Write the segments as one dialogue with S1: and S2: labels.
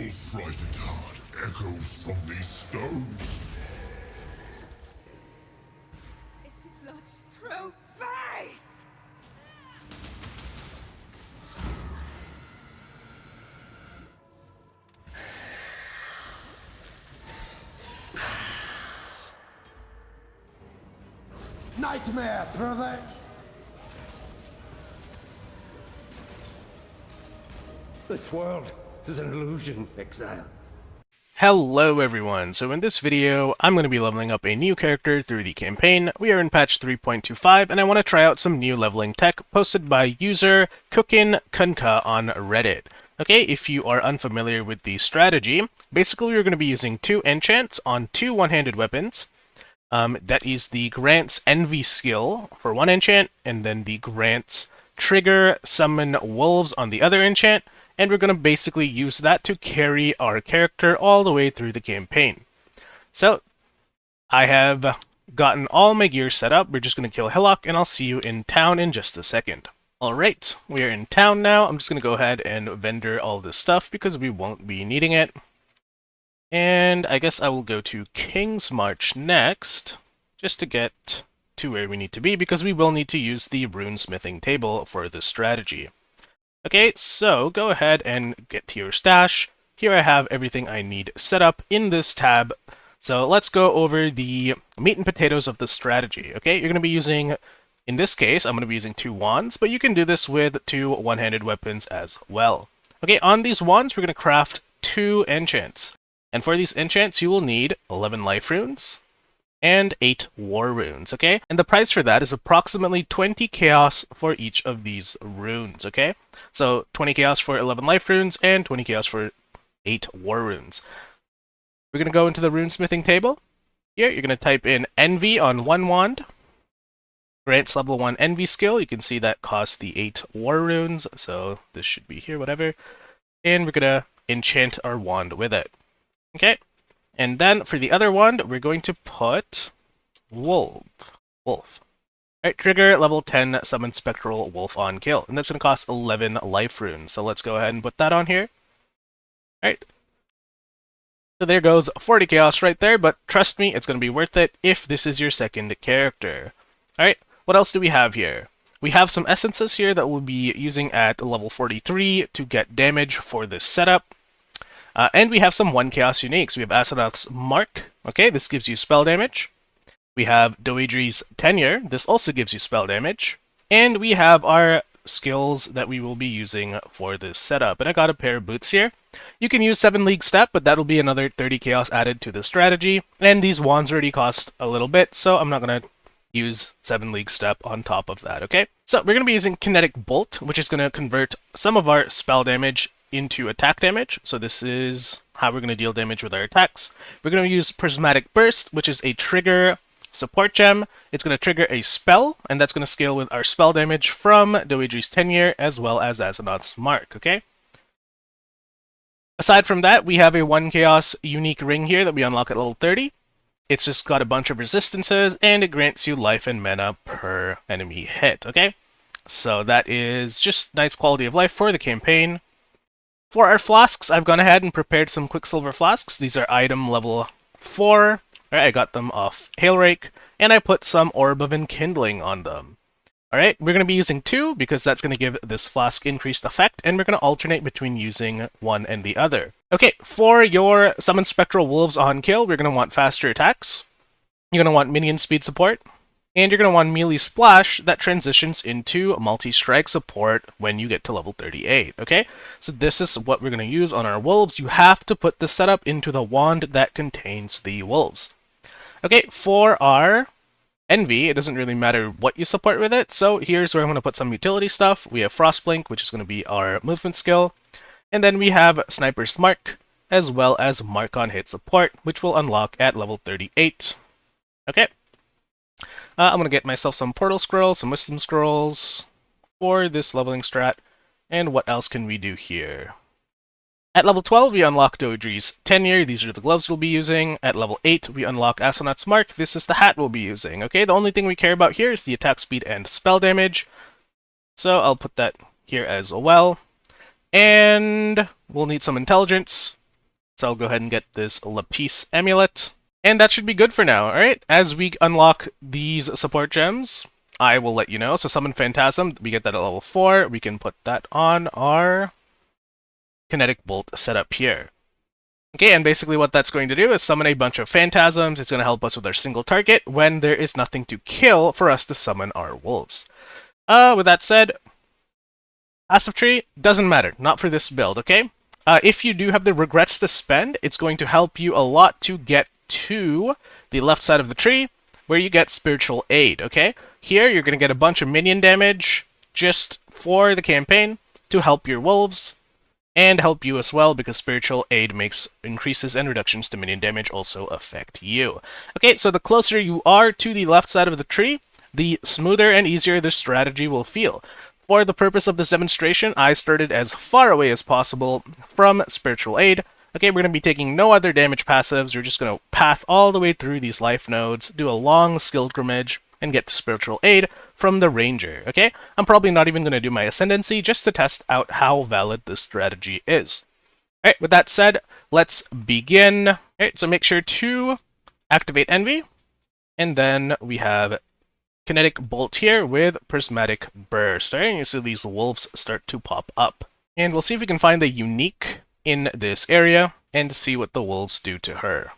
S1: Your frightened heart echoes from these stones.
S2: This is love's true face!
S3: Nightmare, brother! This world is an illusion, Exile.
S4: Hello everyone, so in this video, I'm going to be leveling up a new character through the campaign. We are in patch 3.25, and I want to try out some new leveling tech posted by user Cookin Kunka on Reddit. Okay, if you are unfamiliar with the strategy, basically we're going to be using 2 enchants on 2 one-handed weapons. That is the Grant's Envy skill for one enchant, and then the Grant's Trigger Summon Wolves on the other enchant, and we're going to basically use that to carry our character all the way through the campaign. So, I have gotten all my gear set up. We're just going to kill Hillock, and I'll see you in town in just a second. Alright, we are in town now. I'm just going to go ahead and vendor all this stuff because we won't be needing it. And I guess I will go to King's March next, just to get to where we need to be, because we will need to use the Runesmithing table for this strategy. Okay, so go ahead and get to your stash. Here I have everything I need set up in this tab. So let's go over the meat and potatoes of the strategy. Okay, you're going to be using, in this case, I'm going to be using 2 wands, but you can do this with 2 one-handed weapons as well. Okay, on these wands, we're going to craft 2 enchants. And for these enchants, you will need 11 life runes and 8 war runes, okay? And the price for that is approximately 20 chaos for each of these runes, okay? So 20 chaos for 11 life runes and 20 chaos for 8 war runes. We're going to go into the runesmithing table. Here, you're going to type in Envy on 1 wand. Grants level 1 Envy skill. You can see that costs the 8 war runes, so this should be here, whatever. And we're going to enchant our wand with it. Okay, and then for the other wand, we're going to put Wolf. Alright, trigger level 10 summon Spectral Wolf on kill, and that's going to cost 11 life runes. So let's go ahead and put that on here. Alright, so there goes 40 chaos right there, but trust me, it's going to be worth it if this is your second character. Alright, what else do we have here? We have some essences here that we'll be using at level 43 to get damage for this setup. And we have some 1 chaos uniques. We have Asenath's Mark. Okay, this gives you spell damage. We have Doedri's Tenure. This also gives you spell damage. And we have our skills that we will be using for this setup. And I got a pair of boots here. You can use 7 League Step, but that'll be another 30 chaos added to the strategy. And these wands already cost a little bit, so I'm not going to use 7 League Step on top of that, okay? So we're going to be using Kinetic Bolt, which is going to convert some of our spell damage into attack damage. So this is how we're going to deal damage with our attacks. We're going to use Prismatic Burst, which is a trigger support gem. It's going to trigger a spell, and that's going to scale with our spell damage from Doedri's Tenure as well as Asenath's Mark, okay? Aside from that, we have a 1 chaos unique ring here that we unlock at level 30. It's just got a bunch of resistances, and it grants you life and mana per enemy hit, okay? So that is just nice quality of life for the campaign. For our flasks, I've gone ahead and prepared some Quicksilver flasks. These are item level 4. Alright, I got them off Hailrake, and I put some Orb of Enkindling on them. Alright, we're going to be using 2 because that's going to give this flask increased effect, and we're going to alternate between using one and the other. Okay, for your Summon Spectral Wolves on kill, we're going to want faster attacks. You're going to want minion speed support. And you're going to want Melee Splash that transitions into multi-strike support when you get to level 38, okay? So this is what we're going to use on our wolves. You have to put the setup into the wand that contains the wolves. Okay, for our Envy, it doesn't really matter what you support with it, so here's where I'm going to put some utility stuff. We have Frostblink, which is going to be our movement skill. And then we have Sniper's Mark, as well as Mark on Hit support, which will unlock at level 38. Okay. I'm going to get myself some Portal Scrolls, some Wisdom Scrolls for this leveling strat. And what else can we do here? At level 12, we unlock Doedri's Tenure. These are the gloves we'll be using. At level 8, we unlock Asenath's Mark. This is the hat we'll be using. Okay, the only thing we care about here is the attack speed and spell damage. So I'll put that here as well. And we'll need some intelligence. So I'll go ahead and get this Lapis Amulet. And that should be good for now, alright? As we unlock these support gems, I will let you know. So Summon Phantasm, we get that at level 4. We can put that on our Kinetic Bolt setup here. Okay, and basically what that's going to do is summon a bunch of Phantasms. It's going to help us with our single target when there is nothing to kill for us to summon our wolves. With that said, passive tree doesn't matter, not for this build, okay? If you do have the regrets to spend, it's going to help you a lot to get to the left side of the tree, where you get Spiritual Aid, okay? Here, you're going to get a bunch of minion damage just for the campaign to help your wolves, and help you as well, because Spiritual Aid makes increases and reductions to minion damage also affect you. Okay, so the closer you are to the left side of the tree, the smoother and easier this strategy will feel. For the purpose of this demonstration, I started as far away as possible from Spiritual Aid. Okay, we're going to be taking no other damage passives. We're just going to path all the way through these life nodes, do a long Pilgrimage, and get to Spiritual Aid from the Ranger, okay? I'm probably not even going to do my Ascendancy just to test out how valid this strategy is. Alright, with that said, let's begin. Alright, so make sure to activate Envy, and then we have Kinetic Bolt here with Prismatic Burst. Alright, you see these wolves start to pop up. And we'll see if we can find the unique in this area, and see what the wolves do to her.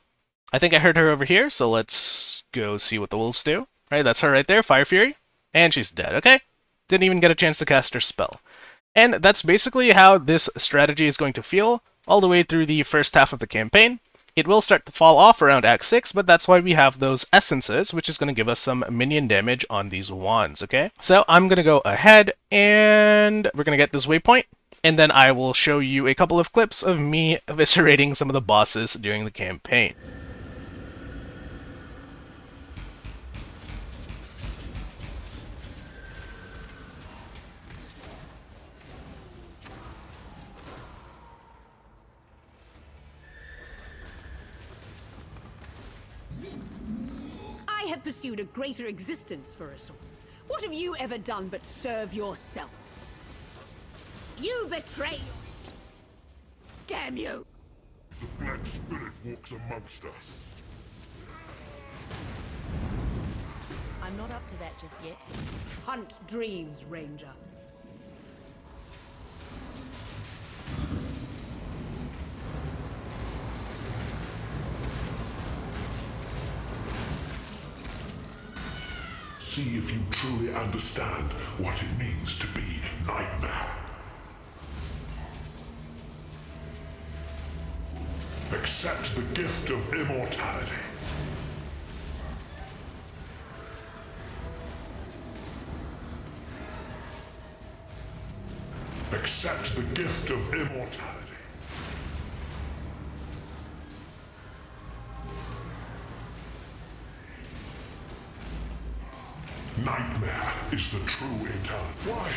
S4: I think I heard her over here, so let's go see what the wolves do. Right, that's her right there, Fire Fury. And she's dead, okay? Didn't even get a chance to cast her spell. And that's basically how this strategy is going to feel all the way through the first half of the campaign. It will start to fall off around Act 6, but that's why we have those essences, which is going to give us some minion damage on these wands, okay? So I'm going to go ahead, and we're going to get this waypoint, and then I will show you a couple of clips of me eviscerating some of the bosses during the campaign.
S5: I have pursued a greater existence for us all. What have you ever done but serve yourself? You betray! Damn you!
S1: The Black Spirit walks amongst us.
S6: I'm not up to that just yet.
S5: Hunt dreams, Ranger.
S1: See if you truly understand what it means to be Nightmare. Accept the gift of immortality. Accept the gift of immortality. Nightmare is the true eternal. Why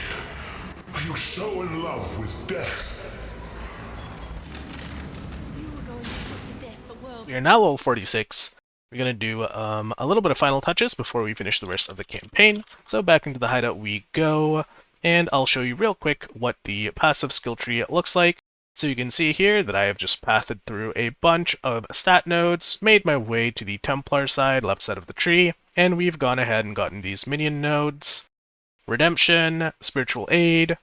S1: are you so in love with death?
S6: You were going to put to death the world.
S4: We are now level 46. We're going to do a little bit of final touches before we finish the rest of the campaign. So back into the hideout we go, and I'll show you real quick what the passive skill tree looks like. So you can see here that I have just pathed through a bunch of stat nodes, made my way to the Templar side, left side of the tree, and we've gone ahead and gotten these minion nodes, Redemption, Spiritual Aid,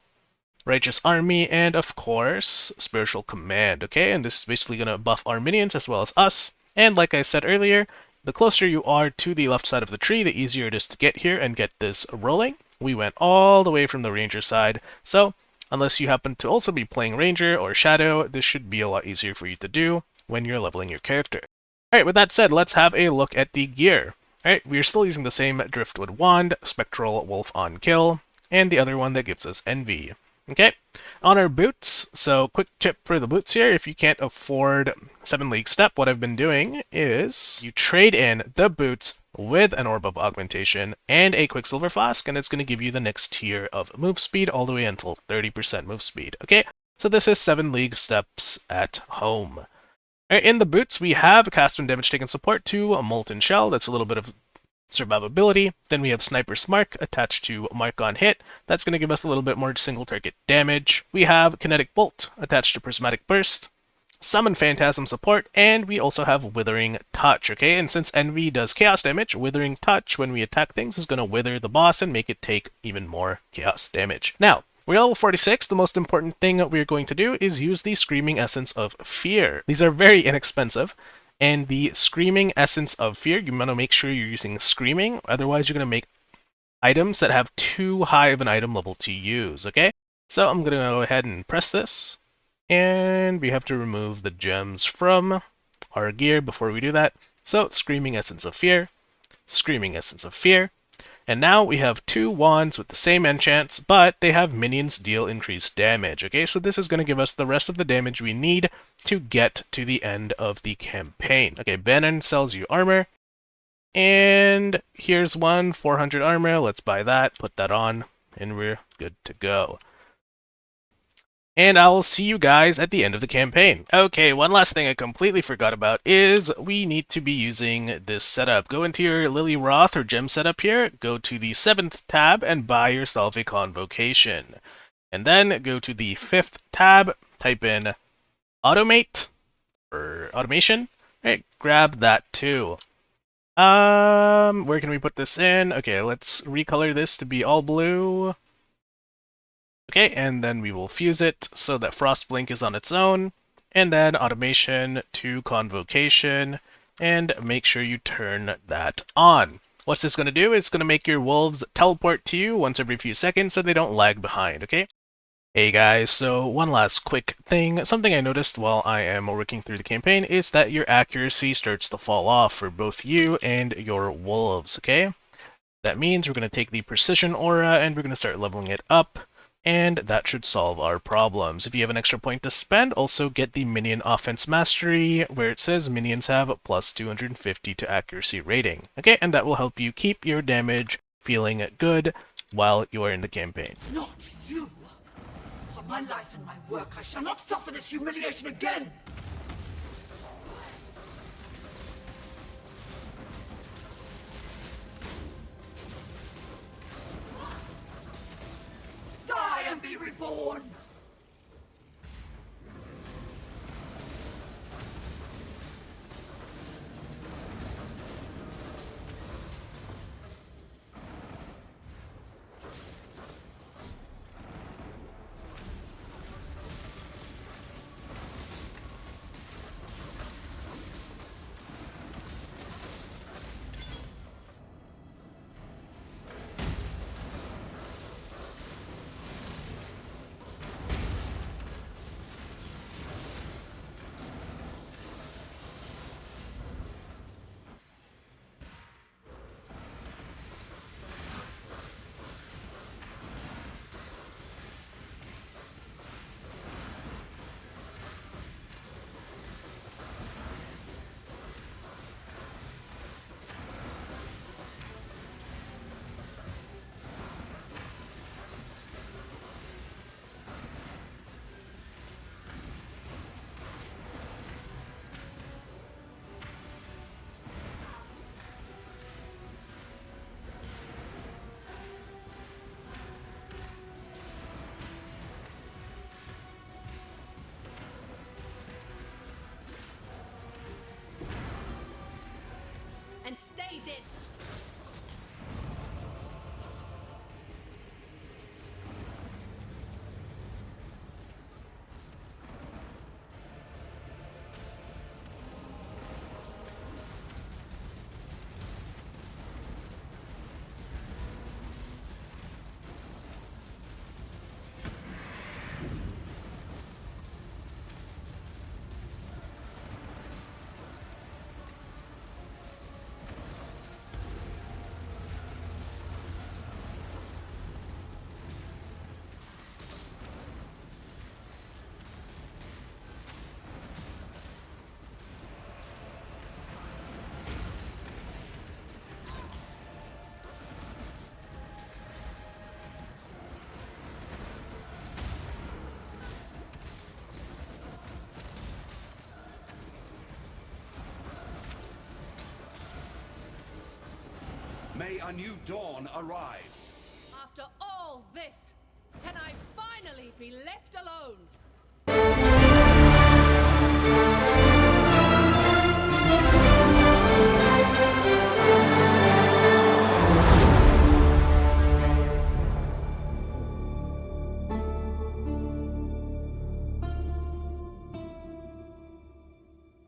S4: Righteous Army, and of course, Spiritual Command, okay? And this is basically going to buff our minions as well as us. And like I said earlier, the closer you are to the left side of the tree, the easier it is to get here and get this rolling. We went all the way from the Ranger side, so unless you happen to also be playing Ranger or Shadow, this should be a lot easier for you to do when you're leveling your character. Alright, with that said, let's have a look at the gear. Alright, we're still using the same Driftwood Wand, Spectral Wolf on Kill, and the other one that gives us Envy. Okay, on our boots, so quick tip for the boots here, if you can't afford 7 League Step, what I've been doing is you trade in the boots with an Orb of Augmentation and a Quicksilver Flask, and it's going to give you the next tier of move speed all the way until 30% move speed. Okay, so this is 7 League Steps at home. Right, in the boots, we have cast when damage taken support to a Molten Shell. That's a little bit of survivability. Then we have Sniper's Mark attached to Mark on Hit. That's going to give us a little bit more single target damage. We have Kinetic Bolt attached to Prismatic Burst. Summon Phantasm support, and we also have Withering Touch, okay? And since Envy does chaos damage, Withering Touch, when we attack things, is going to wither the boss and make it take even more chaos damage. Now, we're level 46, the most important thing that we're going to do is use the Screaming Essence of Fear. These are very inexpensive, and the Screaming Essence of Fear, you want to make sure you're using Screaming, otherwise you're going to make items that have too high of an item level to use, okay? So I'm going to go ahead and press this. And we have to remove the gems from our gear before we do that. So, Screaming Essence of Fear, Screaming Essence of Fear. And now we have 2 wands with the same enchants, but they have minions deal increased damage. Okay, so this is going to give us the rest of the damage we need to get to the end of the campaign. Okay, Bannon sells you armor. And here's one, 400 armor. Let's buy that, put that on, and we're good to go. And I'll see you guys at the end of the campaign. Okay, one last thing I completely forgot about is we need to be using this setup. Go into your Lily Roth or gem setup here, go to the 7th tab, and buy yourself a convocation. And then go to the 5th tab, type in automate, or automation. Alright, grab that too. Where can we put this in? Okay, let's recolor this to be all blue. Okay, and then we will fuse it so that Frostblink is on its own, and then automation to convocation, and make sure you turn that on. What's this going to do? It's going to make your wolves teleport to you once every few seconds so they don't lag behind, okay? Hey guys, so one last quick thing. Something I noticed while I am working through the campaign is that your accuracy starts to fall off for both you and your wolves, okay? That means we're going to take the precision aura and we're going to start leveling it up. And that should solve our problems. If you have an extra point to spend, also get the Minion Offense Mastery, where it says minions have plus 250 to accuracy rating. Okay, and that will help you keep your damage feeling good while you are in the campaign.
S7: Not you! For my life and my work, I shall not suffer this humiliation again! Die and be reborn!
S6: And stay dead.
S8: May a new dawn arise.
S6: After all this, can I finally be left alone